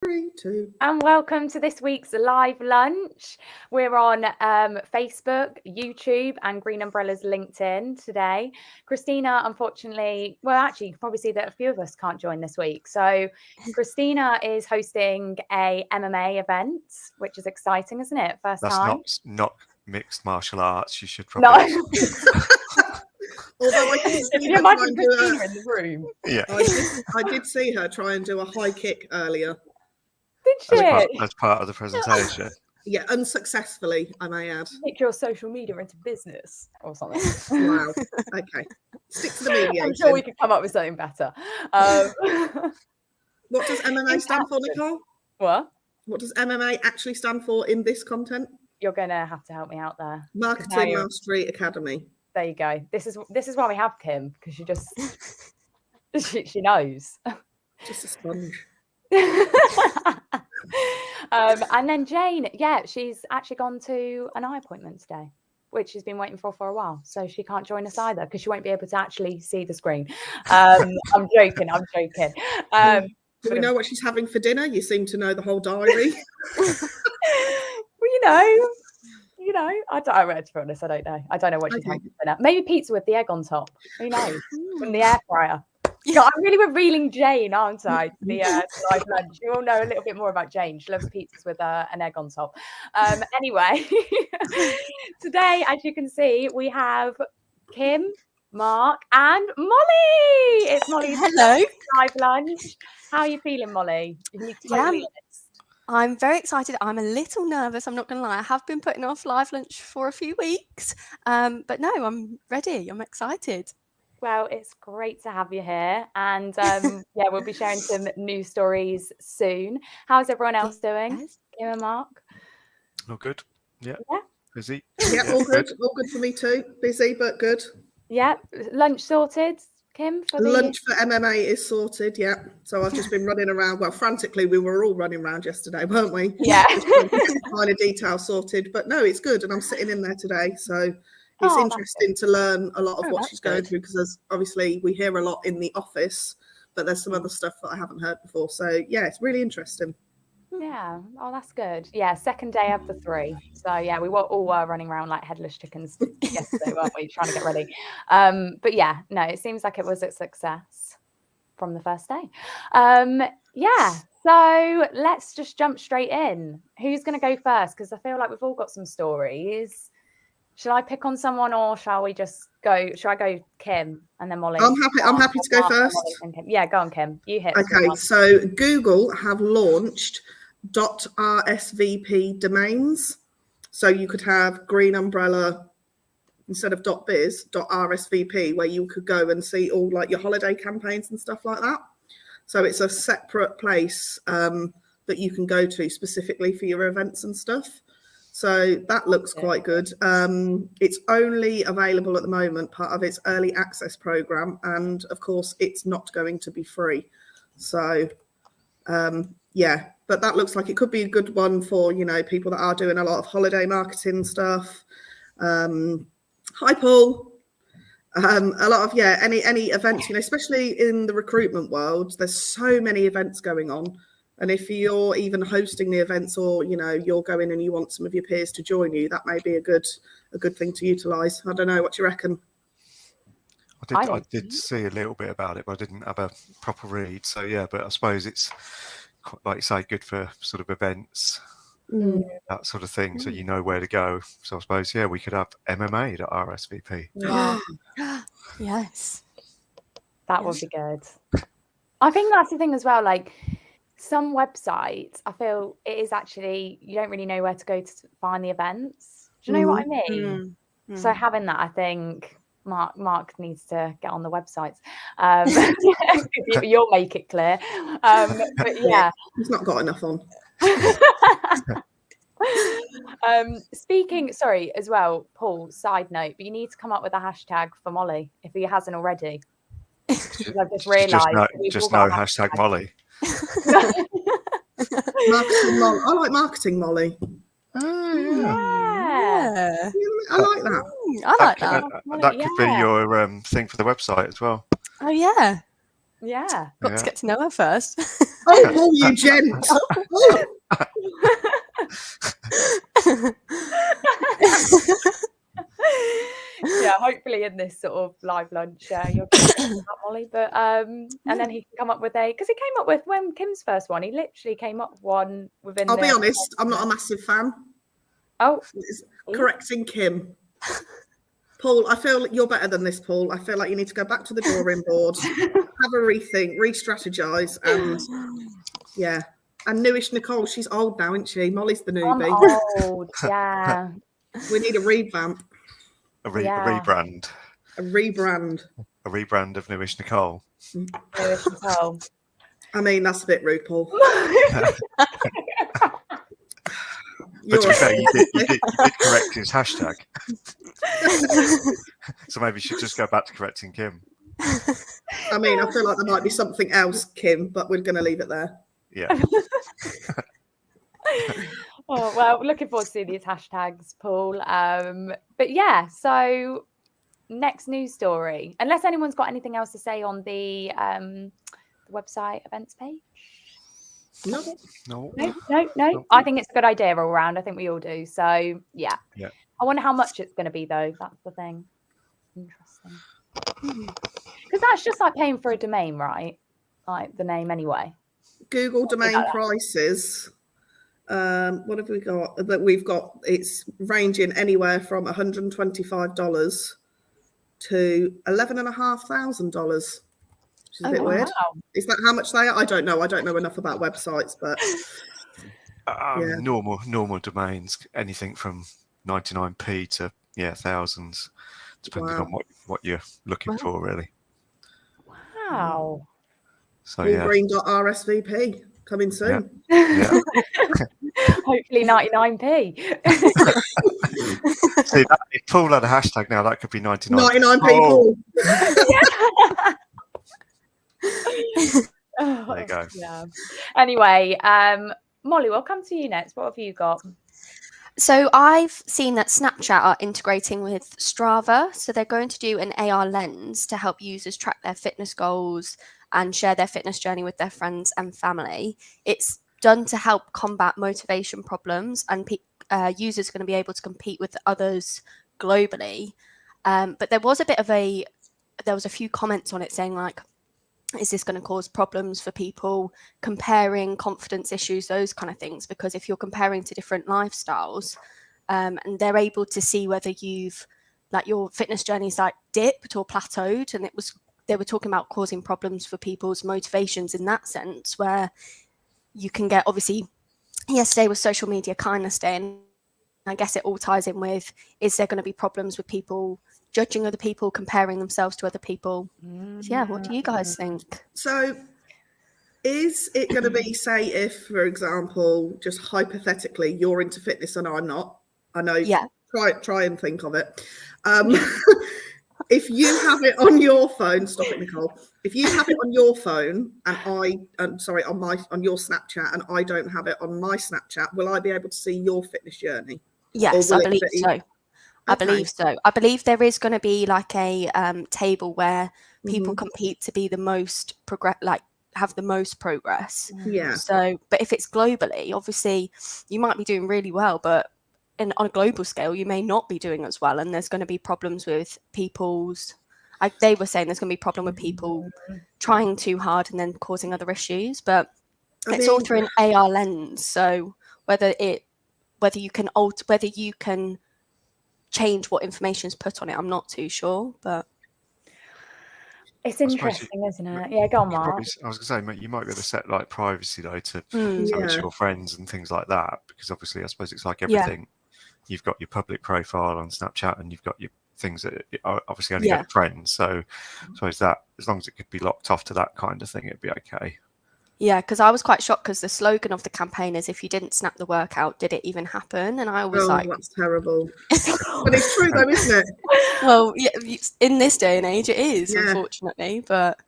3, 2. And welcome to this week's live lunch. We're on Facebook, YouTube, and Green Umbrella's LinkedIn today. Christina, unfortunately, well, actually, you can probably see that a few of us can't join this week. So Christina is hosting a MMA event, which is exciting, isn't it? First time. That's not mixed martial arts. You should probably. No. Although I did Can see you her try imagine and do Christina in the room? Yeah. I did see her try and do a high kick earlier. Did she? As part of the presentation. Yeah, unsuccessfully, I may add. Make your social media into business or something. Wow. Okay. Stick to the mediation. I'm sure we could come up with something better. What does MMA stand for, Nicole? What? What does MMA actually stand for in this content? You're going to have to help me out there. Marketing Mastery Academy. There you go. This is why we have Kim, because she just she knows. Just a sponge. And then Jane, she's actually gone to an eye appointment today, which she's been waiting for a while. So she can't join us either because she won't be able to actually see the screen. I'm joking. Do we know what she's having for dinner? You seem to know the whole diary. Well, I don't know. To be honest, I don't know. I don't know what she's having for dinner. Maybe pizza with the egg on top. Who knows? From the air fryer. Yeah, I'm really revealing Jane, aren't I? The live lunch. You all know a little bit more about Jane. She loves pizzas with an egg on top. Anyway, today, as you can see, we have Kim, Mark, and Molly. It's Molly's Hello. live lunch. How are you feeling, Molly? I'm very excited. I'm a little nervous. I'm not going to lie. I have been putting off live lunch for a few weeks. But no, I'm ready. I'm excited. Well, it's great to have you here. And we'll be sharing some news stories soon. How's everyone else doing? Kim and Mark? All good. Yeah. Busy. Yeah, all good. All good for me too. Busy, but good. Yeah. Lunch sorted, Kim? Lunch for MMA is sorted, yeah. So I've just been running around. Well, frantically, we were all running around yesterday, weren't we? Yeah. Minor details sorted. But no, it's good. And I'm sitting in there today. So it's interesting to learn a lot of what she's going through, because obviously we hear a lot in the office, but there's some other stuff that I haven't heard before. So yeah, it's really interesting. Yeah. Oh, that's good. Yeah. Second day of the 3. So yeah, we were all running around like headless chickens yesterday, weren't we? Trying to get ready. But yeah, no, it seems like it was a success from the first day. So let's just jump straight in. Who's going to go first? Because I feel like we've all got some stories. Shall I pick on someone, or shall we just go? Shall I go Kim and then Molly? I'm happy to go first. Yeah, go on, Kim. You hit. Okay, so Google have launched .rsvp domains. So you could have Green Umbrella instead of .biz, .rsvp, where you could go and see all like your holiday campaigns and stuff like that. So it's a separate place that you can go to specifically for your events and stuff. So that looks quite good. It's only available at the moment, part of its early access program. And of course, it's not going to be free. So, but that looks like it could be a good one for, people that are doing a lot of holiday marketing stuff. Hi, Paul. A lot of, any events, especially in the recruitment world, there's so many events going on. And if you're even hosting the events, or you're going and you want some of your peers to join you, that may be a good thing to utilise. I don't know. What do you reckon? I did see a little bit about it, but I didn't have a proper read. So yeah, but I suppose it's, like you say, good for sort of events, that sort of thing. So you know where to go. So I suppose we could have MMA at RSVP. Yeah. Yes, that would be good. I think that's the thing as well. Like, some websites, I feel it is actually, you don't really know where to go to find the events. Do you know what I mean? So having that, I think Mark needs to get on the websites. You'll make it clear. But yeah. He's not got enough on. Speaking, sorry, as well, Paul, side note, but you need to come up with a hashtag for Molly if he hasn't already. I've just realised. Just no hashtag Molly. Marketing Molly. I like marketing Molly. Yeah. I like that. I like that. That could be your thing for the website as well. Oh yeah. Yeah. Got to get to know her first. Oh, Paul, you gent. Oh. Yeah, hopefully in this sort of live lunch, you'll get that, Molly. But and then he can come up with because he came up with when Kim's first one. He literally came up with one within. I'll be honest, I'm not a massive fan. Oh, it's correcting Kim. Paul, I feel like you're better than this, Paul. I feel like you need to go back to the drawing board, have a rethink, re-strategize, and yeah. And newish Nicole, she's old now, isn't she? Molly's the newbie. I'm old, yeah. We need a revamp. A rebrand. A rebrand. A rebrand of newish Nicole. Newish Nicole. I mean, that's a bit rude, Paul. But to be fair, you did correct his hashtag. So maybe you should just go back to correcting Kim. I mean, I feel like there might be something else, Kim, but we're going to leave it there. Yeah. Oh, well, looking forward to seeing these hashtags, Paul. But yeah, so next news story. Unless anyone's got anything else to say on the website events page. No. I think it's a good idea all around. I think we all do. So yeah. I wonder how much it's going to be though. That's the thing. Interesting. Because that's just like paying for a domain, right? Like the name anyway. Google domain prices. What have we got? That we've got. It's ranging anywhere from $125 to $11,500. Which is a bit weird. Wow. Is that how much they are? I don't know. I don't know enough about websites, but normal domains, anything from 99p to thousands, depending on what you're looking for, really. Wow. So Green.rsvp coming soon. Yeah. Hopefully 99p. See, if Paul had a hashtag now, that could be 99p. Paul. There you go. Yeah. Anyway, Molly, we'll come to you next. What have you got? So I've seen that Snapchat are integrating with Strava. So they're going to do an AR lens to help users track their fitness goals and share their fitness journey with their friends and family. It's done to help combat motivation problems, and users are going to be able to compete with others globally. But there was a few comments on it saying like, is this going to cause problems for people comparing confidence issues, those kind of things? Because if you're comparing to different lifestyles, and they're able to see whether you've like your fitness journey's like dipped or plateaued, and they were talking about causing problems for people's motivations in that sense, where you can get, obviously yesterday was Social Media Kindness Day, and I guess it all ties in with, is there going to be problems with people judging other people, comparing themselves to other people? So yeah, what do you guys think? So is it going to be, say, if, for example, just hypothetically, you're into fitness and I'm not? I know. Yeah. Try and think of it. If you have it on your phone, stop it, Nicole. If you have it on your phone and on your Snapchat, and I don't have it on my Snapchat, will I be able to see your fitness journey? Yes, I believe so. I believe so. I believe there is going to be like a table where people compete to be the most have the most progress. Yeah. So, but if it's globally, obviously you might be doing really well, but on a global scale, you may not be doing as well, and there's going to be problems with people's. They were saying there's going to be a problem with people trying too hard and then causing other issues. But it's all through an AR lens. So whether you can change what information is put on it, I'm not too sure, but it's interesting, isn't it? Yeah, go on, Mark. I was going to say, you might be able to set like privacy though to tell it to your friends and things like that, because obviously I suppose it's like everything. You've got your public profile on Snapchat and you've got your things that are obviously only get friends. So I suppose that as long as it could be locked off to that kind of thing, it'd be okay. Yeah, because I was quite shocked because the slogan of the campaign is, if you didn't snap the workout, did it even happen? And I was like, that's terrible. But it's true though, isn't it? Well, yeah, in this day and age it is, unfortunately. But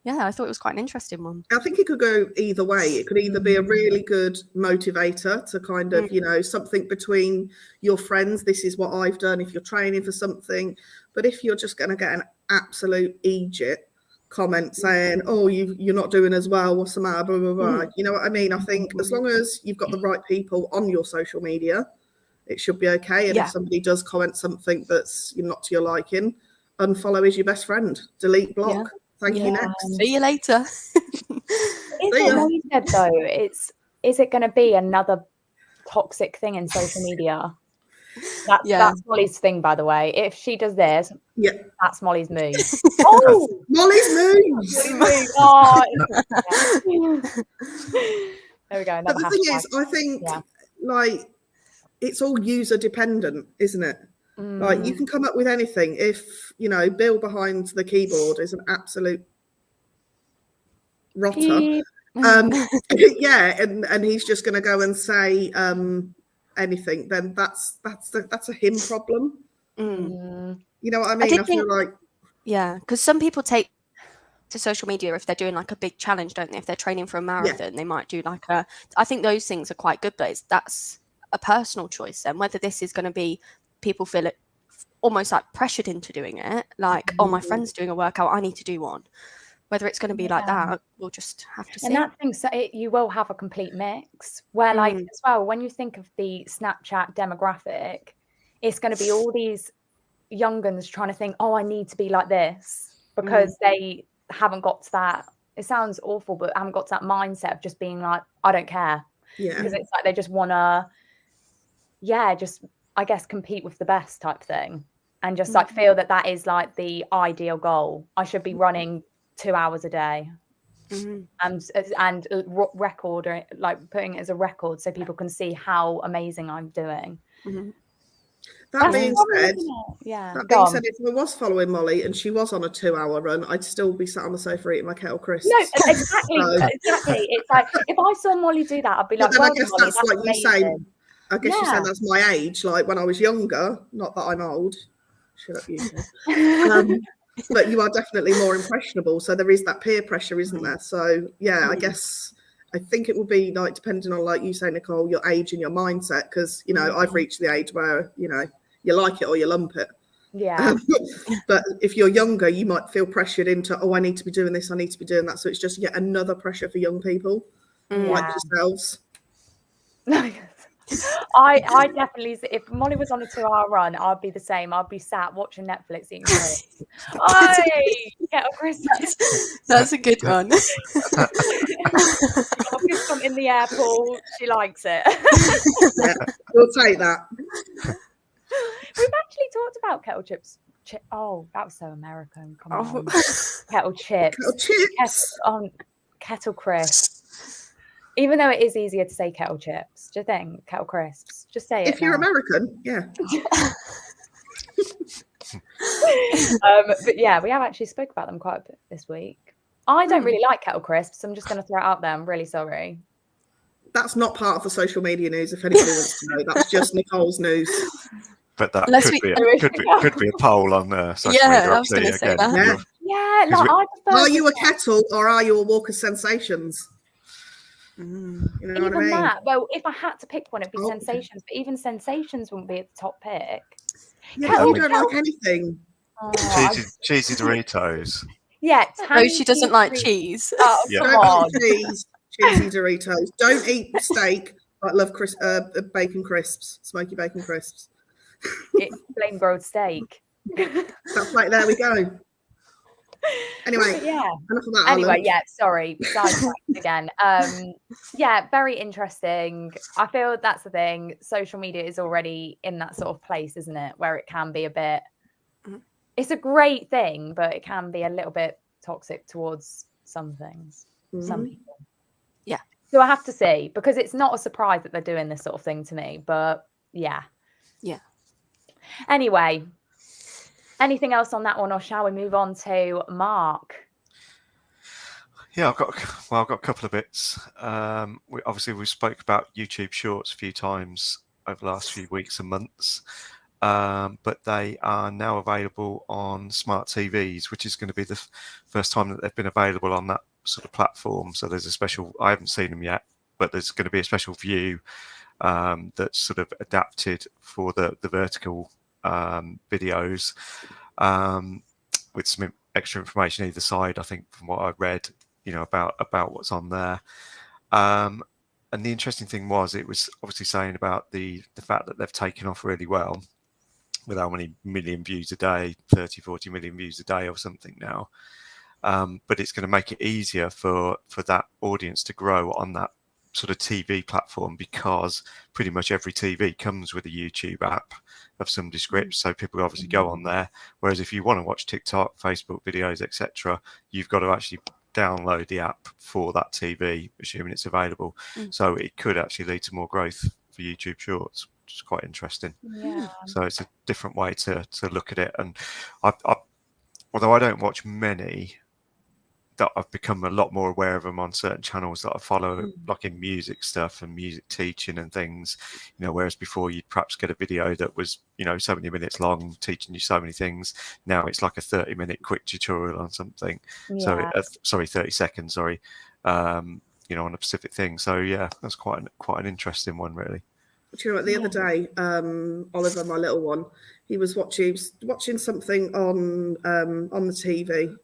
yeah, I thought it was quite an interesting one. I think it could go either way. It could either be a really good motivator to kind of, something between your friends. This is what I've done if you're training for something. But if you're just going to get an absolute Egypt, comment saying, "Oh, you're not doing as well. What's the matter?" Blah blah blah. You know what I mean? I think as long as you've got the right people on your social media, it should be okay. And if somebody does comment something that's not to your liking, unfollow is your best friend. Delete, block. Thank you. Next. See you later. Is what Molly said though? Is it going to be another toxic thing in social media? That's Molly's thing, by the way. If she does this, that's Molly's move. Oh, Molly's move. Oh, there we go. But the thing is, I think like it's all user dependent, isn't it? Like you can come up with anything. If Bill behind the keyboard is an absolute rotter, and he's just going to go and say anything, then that's a him problem. You know what I mean? I feel like because some people take to social media if they're doing like a big challenge, don't they? If they're training for a marathon, they might do like I think those things are quite good, but that's a personal choice. And whether this is going to be people feel it almost like pressured into doing it, like oh, my friend's doing a workout, I need to do one. Whether it's going to be like that, we'll just have to see. And that thing, so you will have a complete mix where, like, as well, when you think of the Snapchat demographic, it's going to be all these young guns trying to think, oh, I need to be like this because they haven't got to that. It sounds awful, but haven't got to that mindset of just being like, I don't care. Yeah. Because it's like they just want to, just, I guess, compete with the best type thing. And just like feel that is like the ideal goal. I should be running 2 hours a day and record or like putting it as a record so people can see how amazing I'm doing. That being said, if I was following Molly and she was on a 2-hour run, I'd still be sat on the sofa eating my kettle crisps. No, exactly. Exactly. It's like if I saw Molly do that, I'd be like, I guess that's like you saying. I guess you're saying that's my age. Like when I was younger, not that I'm old. Shut up, you. But you are definitely more impressionable. So there is that peer pressure, isn't there? So, I guess I think it will be like depending on, like you say, Nicole, your age and your mindset. Because, I've reached the age where, you like it or you lump it. Yeah. But if you're younger, you might feel pressured into, oh, I need to be doing this. I need to be doing that. So it's just yet another pressure for young people like yourselves. I definitely, if Molly was on a 2-hour run, I'd be the same. I'd be sat watching Netflix eating crisps. Kettle crisps. That's a good one. I'm in the airport. She likes it. We'll take that. We've actually talked about kettle chips. Oh, that was so American. Come on. Kettle chips. Kettle chips. Kettle crisps. Even though it is easier to say kettle chips, do you think? Kettle crisps. Just say it. If you're American, yeah. But yeah, we have actually spoke about them quite a bit this week. I don't really like kettle crisps. I'm just going to throw it out there. I'm really sorry. That's not part of the social media news. If anybody wants to know, that's just Nicole's news. But that could be a poll on social media. I was going to say that. Yeah, like I prefer. Are you a kettle or are you a Walker Sensations? You know even what I mean? that. Well, if I had to pick one, it'd be Sensations. But even Sensations wouldn't be at the top pick. Yeah, you don't like anything. Cheesy Doritos. Yeah. She doesn't like cheese. Oh, come on. Cheesy Doritos. Don't eat steak. I love bacon crisps, smoky bacon crisps. It's plain broiled steak. That's like, there we go. Anyway, enough of that. Anyway, sorry. Sidetracked again. Very interesting. I feel that's the thing. Social media is already in that sort of place, isn't it? Where it can be a bit. It's a great thing, but it can be a little bit toxic towards some things, some people. Yeah. So I have to say, because it's not a surprise that they're doing this sort of thing to me, but yeah. Anyway. Anything else on that one, or shall we move on to Mark? Yeah, I've got a couple of bits. We spoke about YouTube Shorts a few times over the last few weeks and months, but they are now available on smart TVs, which is going to be the first time that they've been available on that sort of platform. So there's a special. I haven't seen them yet, but there's going to be a special view that's sort of adapted for the vertical videos with some extra information either side, I think, from what I read, about what's on there. And the interesting thing was, it was obviously saying about the fact that they've taken off really well with how many million views a day, 30, 40 million views a day or something now. But it's going to make it easier for that audience to grow on that sort of TV platform, because pretty much every TV comes with a YouTube app of some description. So people obviously go on there. Whereas if you want to watch TikTok, Facebook videos, etc., you've got to actually download the app for that TV, assuming it's available. So it could actually lead to more growth for YouTube Shorts, which is quite interesting. So it's a different way to look at it. And although I don't watch many, that I've become a lot more aware of them on certain channels that I follow, like in music stuff and music teaching and things, whereas before you'd perhaps get a video that was, so many minutes long, teaching you so many things. Now it's like a 30-minute quick tutorial on something. So 30 seconds, on a specific thing. So yeah, that's quite an interesting one, really. Do you know what, the other day, Oliver, my little one, he was watching something on the TV.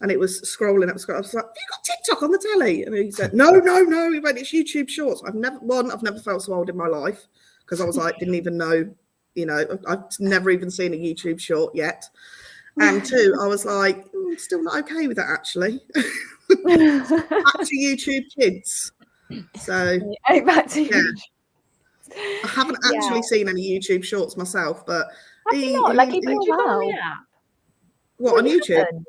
And it was scrolling up. I was like, "Have you got TikTok on the telly?" And he said, "No." He went, "It's YouTube Shorts." I've never felt so old in my life, because I was like, didn't even know, I've never even seen a YouTube Short yet. And two, I was like, I'm still not okay with that, actually. Back to YouTube Kids. So back to YouTube. I haven't actually seen any YouTube Shorts myself, but Have you not? Like, even on the app. What, on YouTube?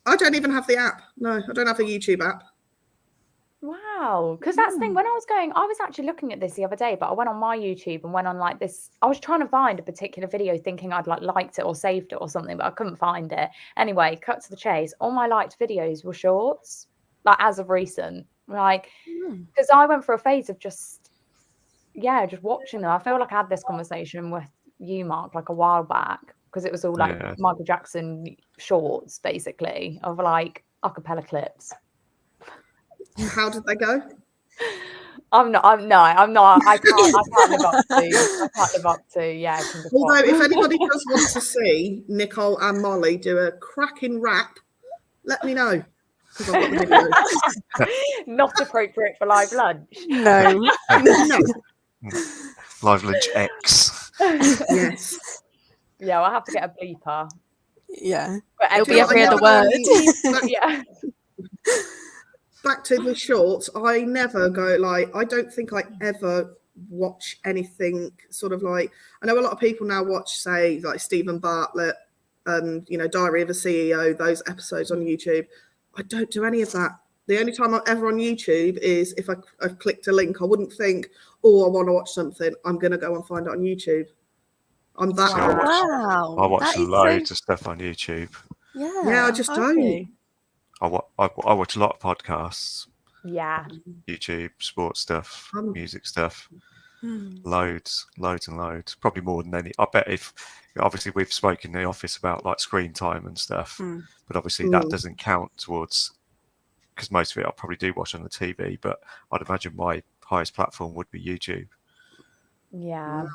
I don't even have the app. No, I don't have the YouTube app. Wow. Because that's the thing. When I was actually looking at this the other day, but I went on my YouTube and went on like this. I was trying to find a particular video thinking I'd liked it or saved it or something, but I couldn't find it. Anyway, cut to the chase. All my liked videos were shorts, like as of recent. Like, because I went through a phase of just watching them. I feel like I had this conversation with you, Mark, like a while back, because it was all like Michael Jackson shorts, basically, of like acapella clips. How did they go? I'm not. I can't live up to. Yeah. Although, if anybody does want to see Nicole and Molly do a cracking rap, let me know. Because I've got the video. Not appropriate for live lunch. No. Live lunch X. Yes. Yeah, I'll have to get a bleeper. Yeah. But it'll be every other word. Yeah. Back to the shorts, I never go I don't think I ever watch anything sort of like, I know a lot of people now watch, say, like Stephen Bartlett and, Diary of a CEO, those episodes on YouTube. I don't do any of that. The only time I'm ever on YouTube is if I've clicked a link. I wouldn't think, I want to watch something, I'm going to go and find it on YouTube. I'm that. Wow. I watch loads of stuff on YouTube. Yeah, I just don't. I watch a lot of podcasts. Yeah. YouTube, sports stuff, music stuff. Loads and loads. Probably more than any. I bet obviously we've spoken in the office about like screen time and stuff, but obviously that doesn't count towards, because most of it I probably do watch on the TV, but I'd imagine my highest platform would be YouTube. Yeah.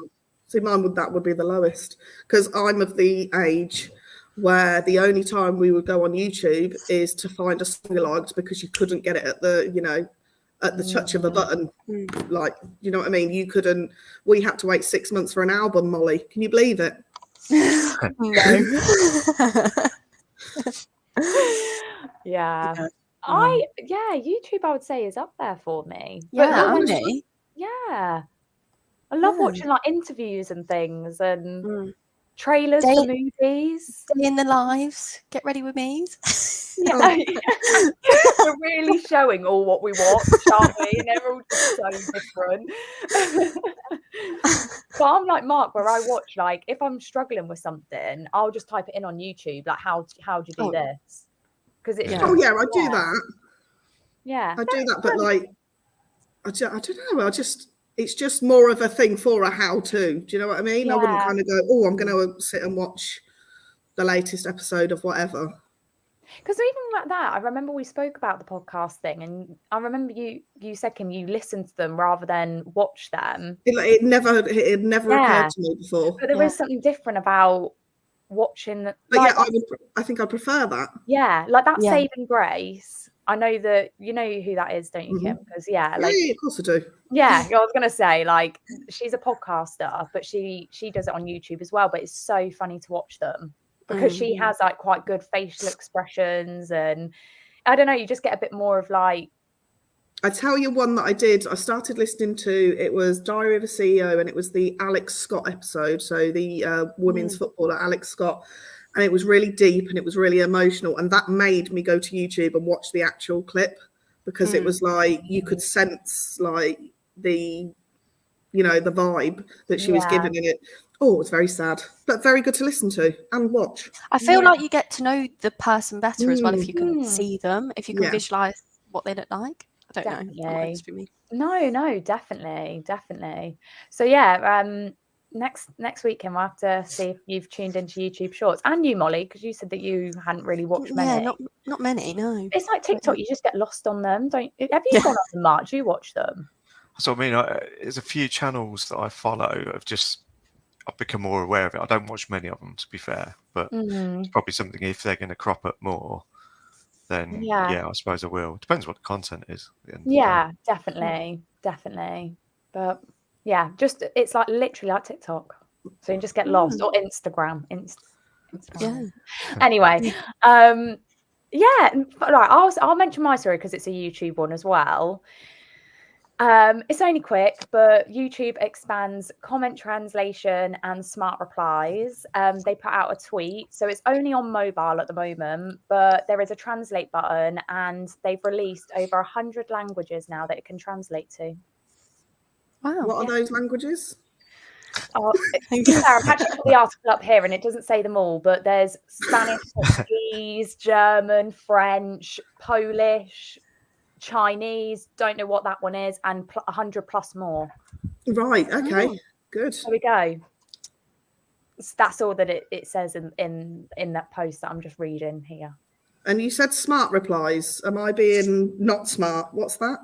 See, that would be the lowest, because I'm of the age where the only time we would go on YouTube is to find a song you liked, because you couldn't get it at the, at the touch of a button. Like, you know what I mean? We had to wait 6 months for an album, Molly. Can you believe it? No. Yeah. YouTube, I would say, is up there for me. Yeah, yeah. I love watching like interviews and things and trailers for movies. Day in the lives. Get ready with me. Yeah. We're really showing all what we watch, aren't we? And they're all just so different. But I'm like Mark, where I watch, like, if I'm struggling with something, I'll just type it in on YouTube, like how do you do this? Because it's I do that. Yeah, I do that, but like, I don't know. It's just more of a thing for a how-to. Do you know what I mean? Yeah. I wouldn't kind of go, I'm going to sit and watch the latest episode of whatever. Because even like that, I remember we spoke about the podcast thing, and I remember you said, Kim, you listened to them rather than watch them. It never occurred to me before. But there is something different about watching. But like, yeah, I think I prefer that. Yeah, like that Yeah. Saving Grace. I know that you know who that is, don't you, Kim? Because Yeah, like, yeah, of course I do. yeah, I was gonna say, like, she's a podcaster, but she does it on YouTube as well. But it's so funny to watch them because she has like quite good facial expressions, and I don't know, you just get a bit more of like. I tell you one that I started listening to, it was Diary of a CEO, and it was the Alex Scott episode. So the women's footballer, Alex Scott. And it was really deep and it was really emotional. And that made me go to YouTube and watch the actual clip, because it was like, you could sense like the vibe that she was giving in it. Oh, it was very sad, but very good to listen to and watch. I feel like you get to know the person better as well if you can Mm. see them, if you can visualize what they look like. I don't know. That might just be me. No, definitely. So yeah, next weekend we'll have to see if you've tuned into YouTube Shorts, and you, Molly, because you said that you hadn't really watched many. Yeah, not many. No. It's like TikTok; you just get lost on them. Have you gone on them much? You watch them? So I mean, there's a few channels that I follow. I've become more aware of it. I don't watch many of them, to be fair, but it's probably something, if they're going to crop up more, then I suppose I will. Depends what the content is. At the end of the day. Definitely. But yeah, just it's like literally like TikTok, so you just get lost, or Instagram. Instagram. Anyway, right. I'll mention my story because it's a YouTube one as well. It's only quick, but YouTube expands comment translation and smart replies. They put out a tweet, so it's only on mobile at the moment, but there is a translate button, and they've released over 100 languages now that it can translate to. Wow. What are those languages? Oh, Sarah, I've actually put the article up here, and it doesn't say them all, but there's Spanish, Portuguese, German, French, Polish, Chinese, don't know what that one is, and 100 plus more. Right, okay, good. There we go. That's all that it says in that post that I'm just reading here. And you said smart replies. Am I being not smart? What's that?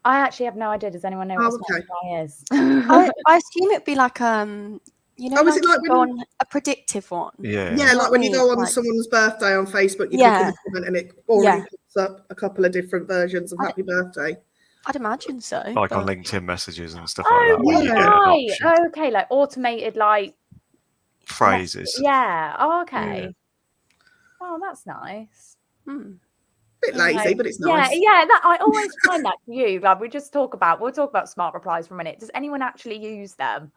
I actually have no idea. Does anyone know what a smart reply is? I assume it'd be like is it like on a predictive one? Yeah, like when you go on someone's birthday on Facebook, you click on a comment and it already puts up a couple of different versions of happy birthday. I'd imagine so. Like on LinkedIn messages and stuff like that. Right. Okay, like automated like phrases. Yeah. Oh, okay. Yeah. Oh, that's nice. Bit lazy, but it's nice. Yeah. That I always find that for you. Like we'll talk about smart replies for a minute. Does anyone actually use them?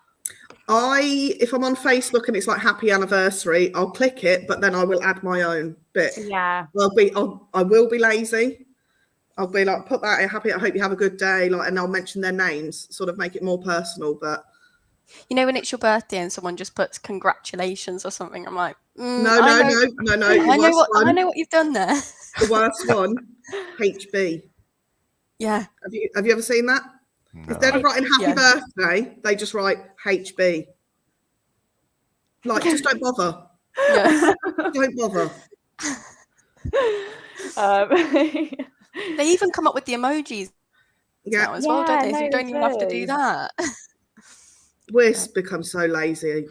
If I'm on Facebook and it's like happy anniversary, I'll click it, but then I will add my own bit. Yeah. I will be lazy. I'll be like, put that happy. I hope you have a good day. Like, and I'll mention their names, sort of make it more personal. But you know, when it's your birthday and someone just puts congratulations or something, I'm like, no. I know what you've done there. The worst one, HB. Yeah. Have you ever seen that? No. Instead of writing happy birthday, they just write HB. Like, just don't bother. Yeah. Don't bother. They even come up with the emojis now as well, don't they? So you don't even have to do that. We've become so lazy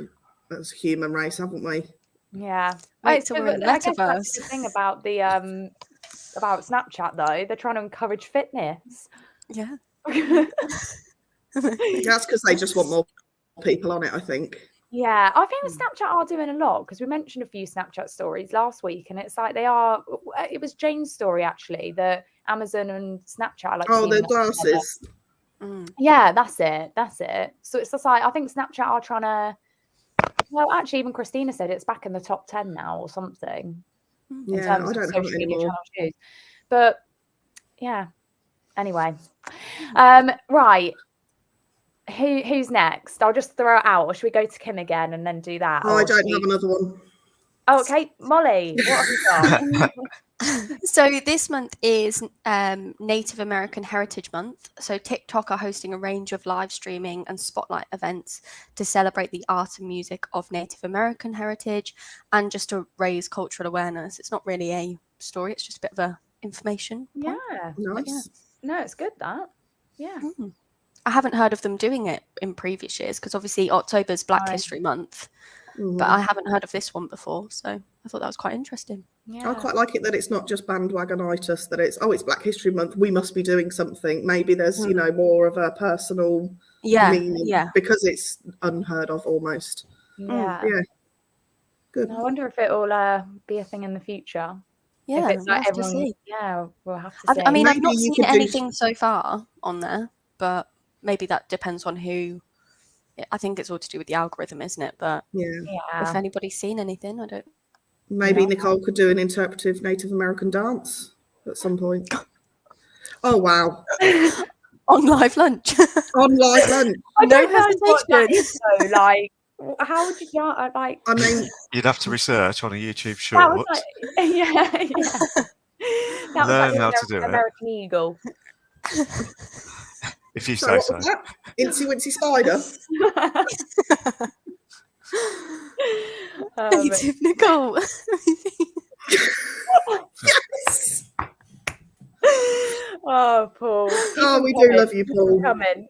as a human race, haven't we? Yeah. So we're in the metaverse. That's the thing about the about Snapchat though. They're trying to encourage fitness. Yeah. That's because they just want more people on it, I think. Yeah, I think Snapchat are doing a lot, because we mentioned a few Snapchat stories last week, and it's like it was Jane's story actually, that Amazon and Snapchat are like the glasses. Yeah, that's it. So it's just like, I think Snapchat are trying to, well, actually even Christina said it's back in the top 10 now or something. Yeah, I don't have it anymore. But yeah, anyway. Right. Who's next? I'll just throw it out, or should we go to Kim again and then do that? Oh, I don't have another one. Oh, okay, Molly, what have you got? So this month is Native American Heritage Month. So TikTok are hosting a range of live streaming and spotlight events to celebrate the art and music of Native American heritage, and just to raise cultural awareness. It's not really a story, it's just a bit of a information. Yeah. Nice. Yeah. No, it's good that. Yeah. I haven't heard of them doing it in previous years, because obviously October's Black History Month. but I haven't heard of this one before, so I thought that was quite interesting. Yeah. I quite like it that it's not just bandwagonitis, that it's Black History Month, we must be doing something. Maybe there's, more of a personal meaning because it's unheard of almost. Yeah. Yeah. Good. I wonder if it'll be a thing in the future. Yeah, if it's like we'll have to see. Yeah, we'll have to see. I mean, I've Maybe not you seen could do- anything so far on there, but maybe that depends on who. I think it's all to do with the algorithm, isn't it? But if anybody's seen anything, I don't. Maybe Nicole could do an interpretive Native American dance at some point. Oh, wow. On live lunch. On live lunch. I No don't know what that hesitation. is, though. Like, how would you like? I mean, You'd have to research on a YouTube That was short. like, yeah. That Learn was how like to do it. American Eagle. If you so say what so. was that? Incy Wincy Spider. Native Nicole. Yes. Oh, Paul. Oh, we do love you, Paul. Come in.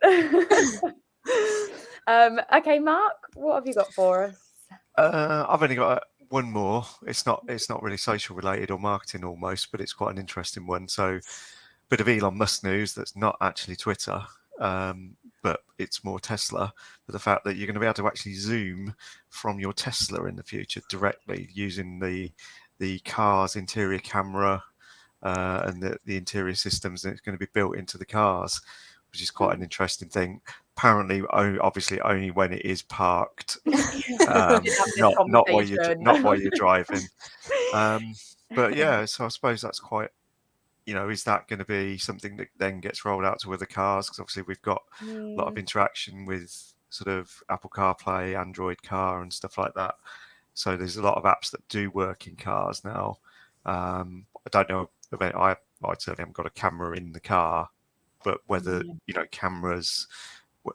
Okay, Mark, what have you got for us? I've only got one more. It's not really social related or marketing almost, but it's quite an interesting one. So, bit of Elon Musk news that's not actually Twitter, but it's more Tesla. But the fact that you're going to be able to actually zoom from your Tesla in the future directly using the car's interior camera and the interior systems that's going to be built into the cars, which is quite an interesting thing. Apparently, obviously, only when it is parked, not while you're driving. But yeah, so I suppose that's quite. Is that going to be something that then gets rolled out to other cars? Because obviously we've got a lot of interaction with sort of Apple CarPlay, Android Car, and stuff like that. So there's a lot of apps that do work in cars now. I don't know. I certainly haven't got a camera in the car, but whether cameras,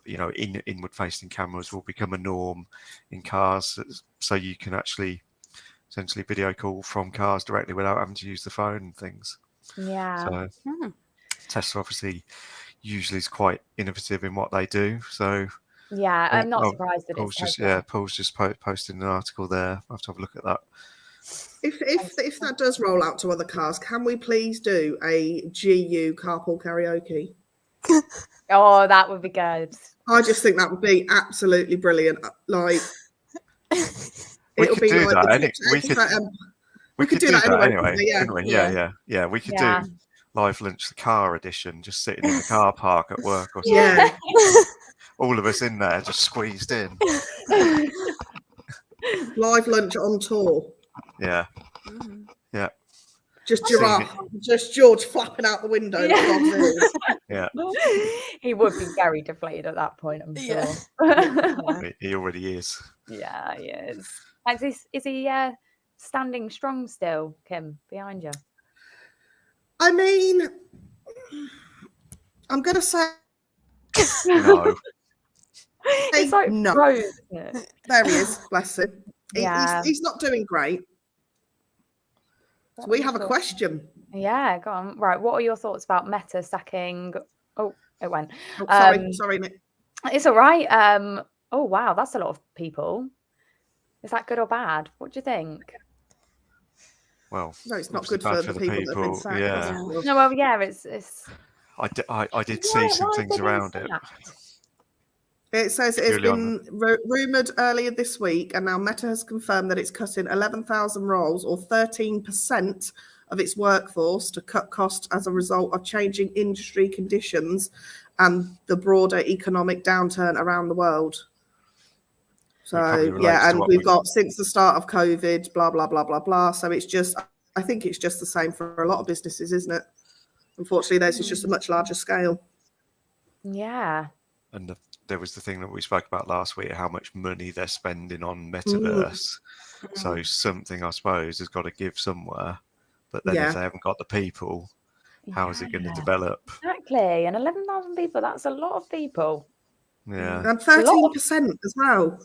inward-facing cameras will become a norm in cars, so you can actually essentially video call from cars directly without having to use the phone and things. Yeah. So Tesla obviously usually is quite innovative in what they do. So yeah, I'm not surprised that Paul's it's just Paul's just posted an article there. I'll have to have a look at that. If that does roll out to other cars, can we please do a GU carpool karaoke? Oh, that would be good. I just think that would be absolutely brilliant. Like, we could do that. We could do that anyway. Couldn't we? Yeah. We could do live lunch, the car edition, just sitting in the car park at work or something. Yeah. All of us in there, just squeezed in. Live lunch on tour. Yeah. Yeah. Just giraffe, just George flapping out the window. Yeah. He would be very deflated at that point, I'm sure. He already is. Yeah, he is. Is he standing strong still, Kim, behind you? I mean, I'm going to say no. It's like no. Rose, isn't it? There he is, bless him. Yeah. He's not doing great. So we have a question. Yeah, go on. Right, what are your thoughts about Meta sacking? Oh, it went. Oh, sorry, Nick. It's all right. Oh, wow, that's a lot of people. Is that good or bad? What do you think? Well, no, it's not good for the people that have been sacked. Yeah. No, well, yeah, it's. I did see some things around it. It says it's been rumoured earlier this week, and now Meta has confirmed that it's cutting 11,000 roles, or 13% of its workforce, to cut costs as a result of changing industry conditions and the broader economic downturn around the world. So, and we've got since the start of COVID, blah, blah, blah, blah, blah. So I think it's just the same for a lot of businesses, isn't it? Unfortunately, theirs is just a much larger scale. Yeah. And there was the thing that we spoke about last week, how much money they're spending on metaverse. So something, I suppose, has got to give somewhere. But then if they haven't got the people, how is it going to develop? Exactly. And 11,000 people, that's a lot of people. Yeah. And 13% as well.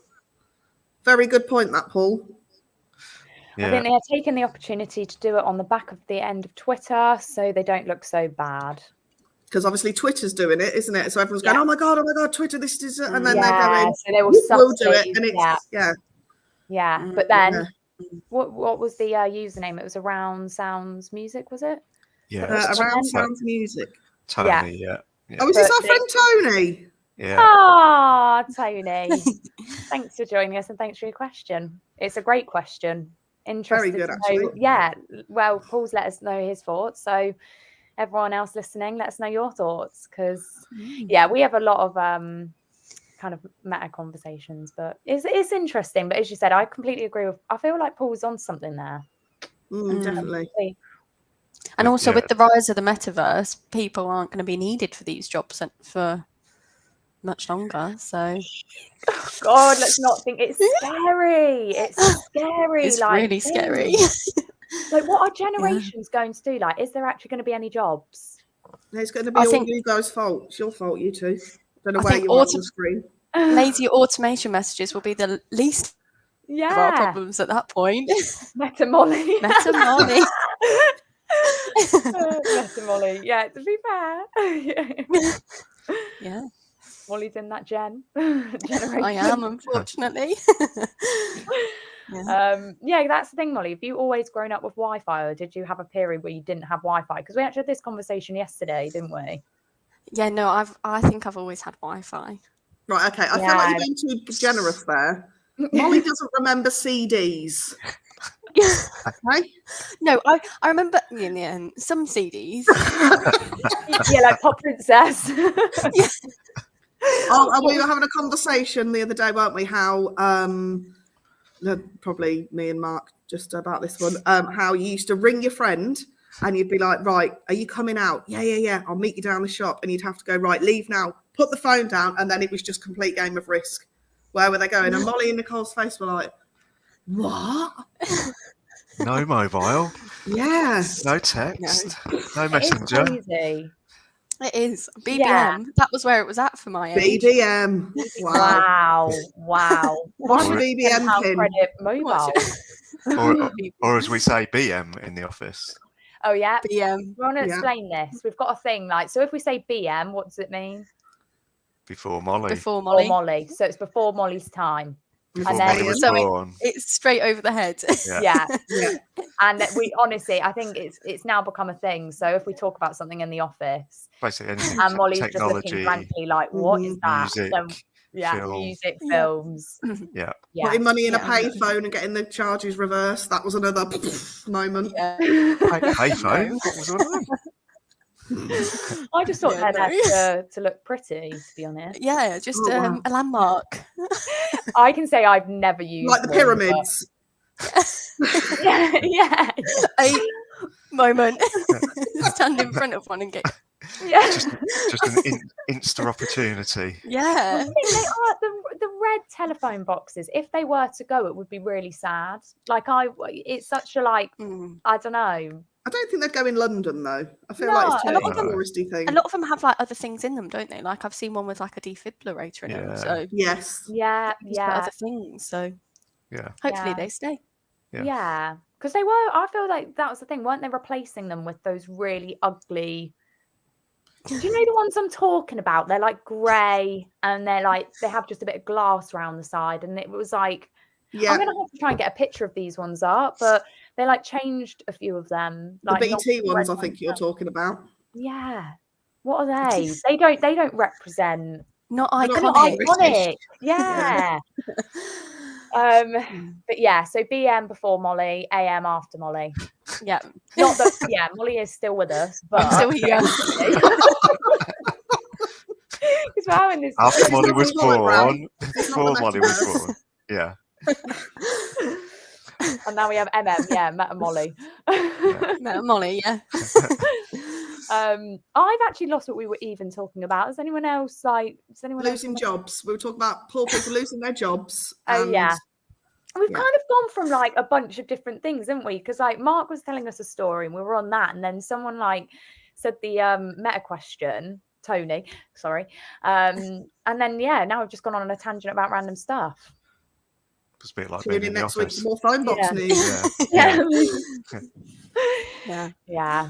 Very good point, that, Paul. Yeah. I think they are taking the opportunity to do it on the back of the end of Twitter, so they don't look so bad. Because obviously Twitter's doing it, isn't it? So everyone's going, oh my God, Twitter, this is it. And then they're going, so they will we'll do it. And it's, Yeah, but then Yeah. what was the username? It was Around Sounds Music, was it? Yeah. Around Sounds Music. Tony, yeah. Oh, is this our friend Tony? Yeah. Ah, Tony. Thanks for joining us and thanks for your question. It's a great question. Interested Very good, to actually. know. Yeah. Well, Paul's let us know his thoughts. So everyone else listening, let us know your thoughts. Because yeah, we have a lot of kind of meta conversations, but it's interesting. But as you said, I completely agree with. I feel like Paul's on something there. Definitely. And also with the rise of the metaverse, people aren't going to be needed for these jobs for much longer. So, God, let's not think. It's scary. It's scary. It's like, really scary. Like, what are generations going to do? Like, is there actually going to be any jobs? It's going to be you guys' fault. It's your fault, you two. Don't know where you are on the screen. Lazy automation messages will be the least of our problems at that point. Meta Molly. Meta Molly. Meta Molly. Yeah, to be fair. Yeah. Molly's in that generation. I am, unfortunately. Yeah, that's the thing, Molly. Have you always grown up with Wi-Fi, or did you have a period where you didn't have Wi-Fi? Because we actually had this conversation yesterday, didn't we? Yeah, no, I think I've always had Wi-Fi. Right, okay. I feel like you're being too generous there. Molly doesn't remember CDs. Okay? No, I remember some CDs. Yeah, like Pop Princess. Yeah. And we were having a conversation the other day, weren't we? How probably me and Mark just about this one. How you used to ring your friend and you'd be like, right, are you coming out? Yeah. I'll meet you down the shop, and you'd have to go, right, leave now, put the phone down, and then it was just complete game of Risk. Where were they going? And Molly and Nicole's face were like, what? No mobile. Yeah. No text. No messenger. It's crazy. It is. BBM. Yeah. That was where it was at for my age. BBM. Wow. What's your BBM pin? Credit mobile. Or as we say, BM in the office. Oh, yeah. BM. We want to explain this. We've got a thing like, so if we say BM, what does it mean? Before Molly. Before Molly. Molly. So it's before Molly's time. Before and then Molly was born. It's straight over the head. Yeah. And we honestly, I think it's now become a thing. So if we talk about something in the office, basically anything, and Molly's technology, just looking blankly like, what is that? Music, films. Yeah. Putting money in a payphone and getting the charges reversed. That was another moment. Yeah. Payphone? What was on I just thought that to look pretty, to be honest. Yeah, just a landmark. I can say I've never used like the pyramids. Yeah. A moment. Stand in front of one and get just an Insta opportunity. Yeah. I think they are the red telephone boxes. If they were to go, it would be really sad. Like it's such a I don't know. I don't think they'd go in London though. I feel like it's too much of a touristy thing. A lot of them have like other things in them, don't they? Like I've seen one with like a defibrillator in them. So yes, other things. So hopefully they stay. Yeah, because they were. I feel like that was the thing, weren't they? Replacing them with those really ugly. Do you know the ones I'm talking about? They're like grey and they're like they have just a bit of glass around the side, and it was like. Yeah. I'm gonna have to try and get a picture of these ones up, but they like changed a few of them. Like the BT ones, I think you're talking about. Yeah. What are they? They don't represent. Not iconic. Yeah. But yeah, so BM before Molly, AM after Molly. Yeah. Not that Molly is still with us, but I'm still here. After Molly was born, before Molly was born. Yeah. And now we have Meta Molly. Meta Molly, yeah. I've actually lost what we were even talking about. Is anyone else losing jobs? We were talking about poor people losing their jobs. Oh yeah. We've kind of gone from like a bunch of different things, haven't we? Because like Mark was telling us a story and we were on that, and then someone like said the meta question, Tony, sorry. And then now we've just gone on a tangent about random stuff. It's a bit like being in the next week for more phone box news. Yeah.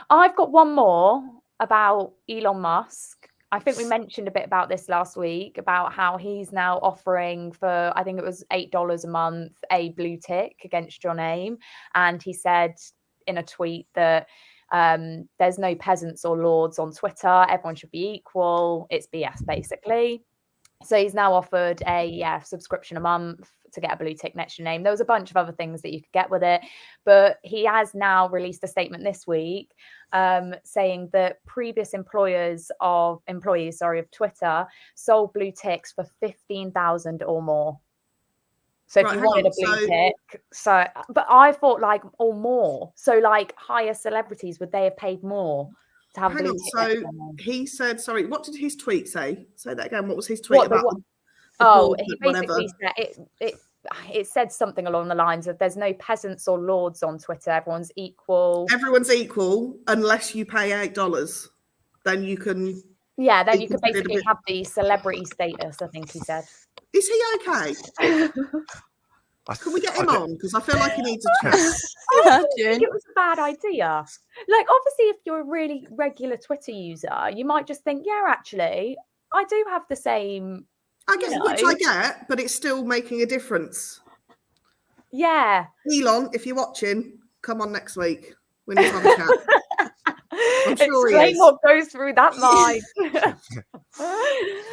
I've got one more about Elon Musk. I think we mentioned a bit about this last week, about how he's now offering for, I think it was $8 a month, a blue tick against your name. And he said in a tweet that there's no peasants or lords on Twitter. Everyone should be equal. It's BS, basically. So he's now offered a subscription a month to get a blue tick next to your name. There was a bunch of other things that you could get with it, but he has now released a statement this week saying that previous employees of Twitter sold blue ticks for 15,000 or more. So if you wanted a blue tick, but I thought like or more. So like higher celebrities, would they have paid more? Hang on, so he said, sorry, what did his tweet say? Say that again. What was his tweet about? He basically said it said something along the lines of there's no peasants or lords on Twitter. Everyone's equal. Everyone's equal unless you pay $8. Then you can. Yeah, then you could basically have the celebrity status, I think he said. Is he okay? Can we get him on? Because I feel like he needs a chat. I think it was a bad idea. Like, obviously, if you're a really regular Twitter user, you might just think, yeah, actually, I do have the same. I guess, which I get, but it's still making a difference. Yeah. Elon, if you're watching, come on next week. We need to have a chat. I'm sure Explain what goes through that mind.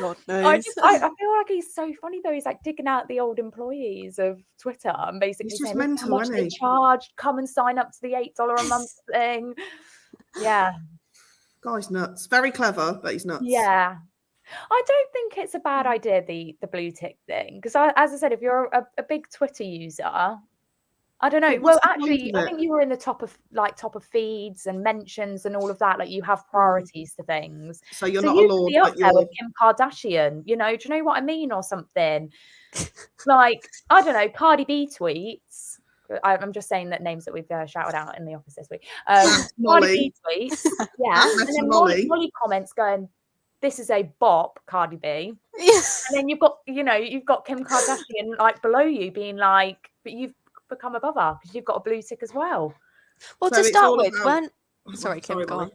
God knows. I feel like he's so funny though. He's like digging out the old employees of Twitter and basically saying how much they charge. Come and sign up to the $8 a month thing. Yeah, guy's nuts. Very clever, but he's nuts. Yeah, I don't think it's a bad idea, the blue tick thing, because as I said, if you're a big Twitter user. I don't know. Well, actually, I think you were in the top of feeds and mentions and all of that. Like you have priorities to things. So you're not a lord, but you're with Kim Kardashian. You know, do you know what I mean, or something? Like I don't know. Cardi B tweets. I'm just saying that names that we've shouted out in the office this week. Cardi B tweets. Yeah, and then Molly comments going, "This is a bop, Cardi B." And then you've got Kim Kardashian like below you being like, "But you've become above her because you've got a blue tick as well." Well, so to start with, Kim, go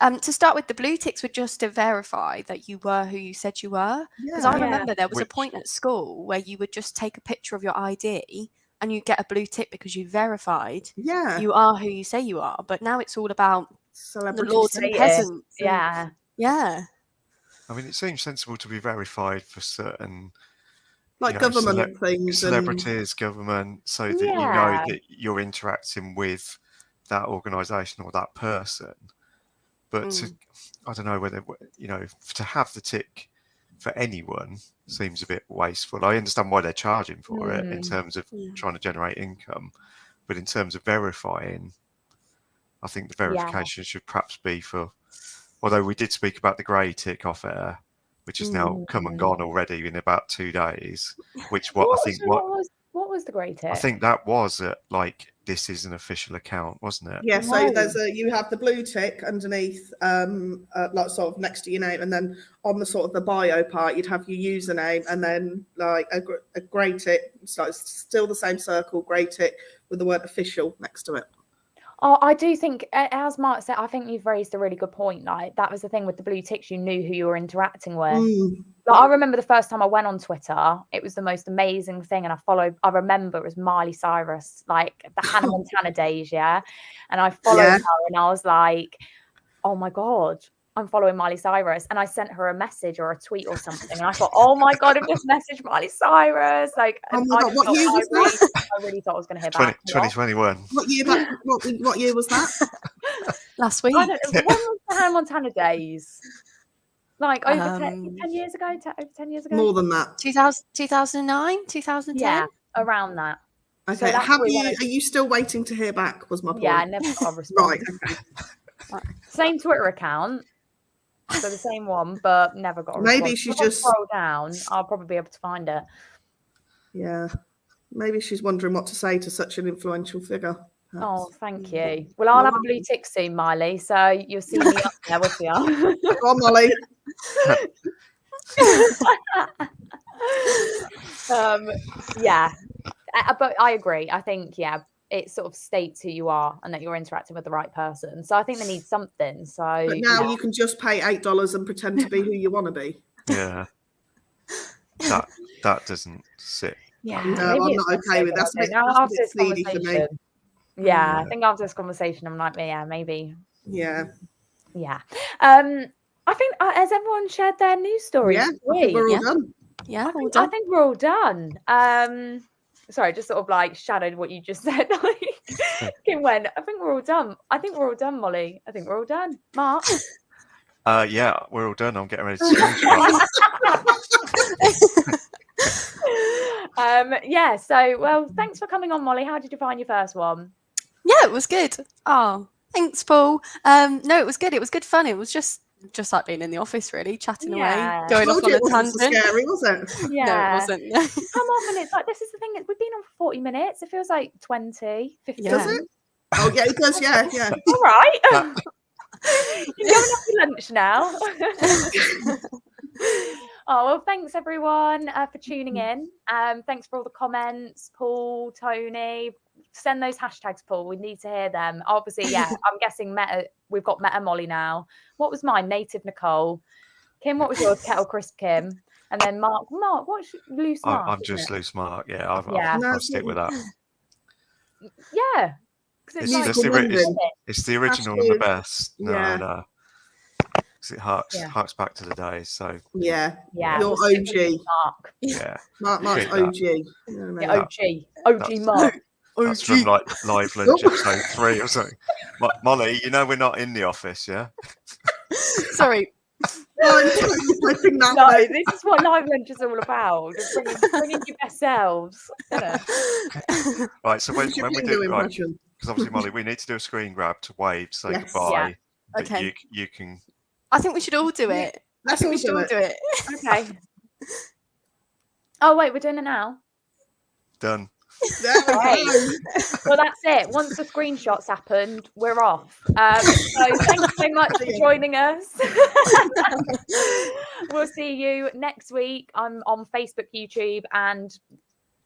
on. To start with, the blue ticks were just to verify that you were who you said you were. Because I remember there was a point at school where you would just take a picture of your ID and you get a blue tick because you verified you are who you say you are. But now it's all about the lords and peasants. Yeah. I mean, it seems sensible to be verified for certain. Like government things, celebrities, government, so that you know that you're interacting with that organisation or that person. But I don't know whether to have the tick for anyone seems a bit wasteful. I understand why they're charging for it in terms of trying to generate income, but in terms of verifying, I think the verification should perhaps be for. Although we did speak about the grey tick off air, which has now come and gone already in about 2 days. What was the grey tick? I think that was like this is an official account, wasn't it? Yeah. So you have the blue tick underneath, like sort of next to your name, and then on the sort of the bio part, you'd have your username, and then like a grey tick. So it's still the same circle, grey tick with the word official next to it. Oh, I do think, as Mark said, I think you've raised a really good point. Like that was the thing with the blue ticks; you knew who you were interacting with. Like, I remember the first time I went on Twitter; it was the most amazing thing, and I remember it was Miley Cyrus, like the Hannah Montana days, and I followed her, and I was like, "Oh my god, I'm following Miley Cyrus," and I sent her a message or a tweet or something, and I thought, "Oh my god, I've just messaged Miley Cyrus!" Like, what year was that? I really thought I was going to hear back. 2021. What year was that? Last week. I don't know. When was the Hannah Montana days? Like over 10 years ago? Over 10 years ago? More than that. 2009, 2010? Yeah, around that. Okay. So are you still waiting to hear back? Was my point. Yeah, I never got a response. Right. Same Twitter account. So the same one, but never got a response. Maybe she's just scroll down. I'll probably be able to find it. Yeah. Maybe she's wondering what to say to such an influential figure. Perhaps. Oh, thank you. Well, I'll have a blue tick soon, Miley. So you'll see me up there with you. Go on, Molly. Yeah. But I agree. I think, it sort of states who you are and that you're interacting with the right person. So I think they need something. So But now you can just pay $8 and pretend to be who you want to be. Yeah. That doesn't sit. yeah, No, maybe I'm it's not okay with that. something. That's Now a after bit this seedy for me. conversation, yeah, I think after this conversation, I'm like, yeah, maybe. Yeah. Yeah. I think has everyone shared their news stories? Yeah, I think we're all done. Yeah, all I done. think we're all done. Sorry, just sort of like shadowed what you just said. Like, Kim went, I think we're all done. I think we're all done, Molly. I think we're all done. Mark? Yeah, we're all done. I'm getting ready to screenshot. Yeah, so, well, thanks for coming on, Molly. How did you find your first one? Yeah, it was good. Oh, thanks, Paul. No, it was good. It was good fun. It was just like being in the office, really, chatting away, going off on a It wasn't so tangent. scary, was it? Yeah. No, it wasn't. Come off, and it's like, this is the thing, we've been on for 40 minutes. It feels like 20, 15. Does it? Oh, yeah, it does. Yeah, yeah. All right. You're going off for lunch now. Oh, well, thanks everyone for tuning in. Thanks for all the comments, Paul, Tony. Send those hashtags, Paul. We need to hear them. Obviously, yeah, I'm guessing Meta. We've got Meta Molly now. What was mine? Native Nicole. Kim, what was yours? Kettle Crisp Kim. And then Mark, what's Loose Mark? I'm just Loose Mark. Yeah, I'll stick with that. Yeah. It's the original and the best. Yeah. No. It harks back to the days. So yeah. You're OG. Mark. Yeah. Mark's OG. OG Mark. That's from like Live Lunch episode 3 or something. Molly, you know we're not in the office, yeah? Sorry. No, this is what Live Lunch is all about. Just bringing your best selves. Right, so when we do it, right, because obviously, Molly, we need to do a screen grab to wave, say goodbye. Yeah. Okay. You can. I think we should all do it. I think we should all do it. Okay. Oh, wait, we're doing it now? Done. Well, that's it. Once the screenshots happened, we're off. So thanks so much for joining us. We'll see you next week. I'm on Facebook, YouTube, and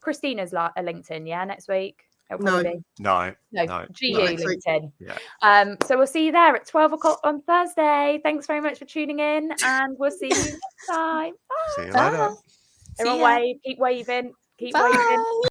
Christina's a LinkedIn. Yeah, next week. No. GU LinkedIn. Yeah. So we'll see you there at 12 o'clock on Thursday. Thanks very much for tuning in, and we'll see you next time. Bye. See you later. Everyone wave. Keep waving. Keep waving.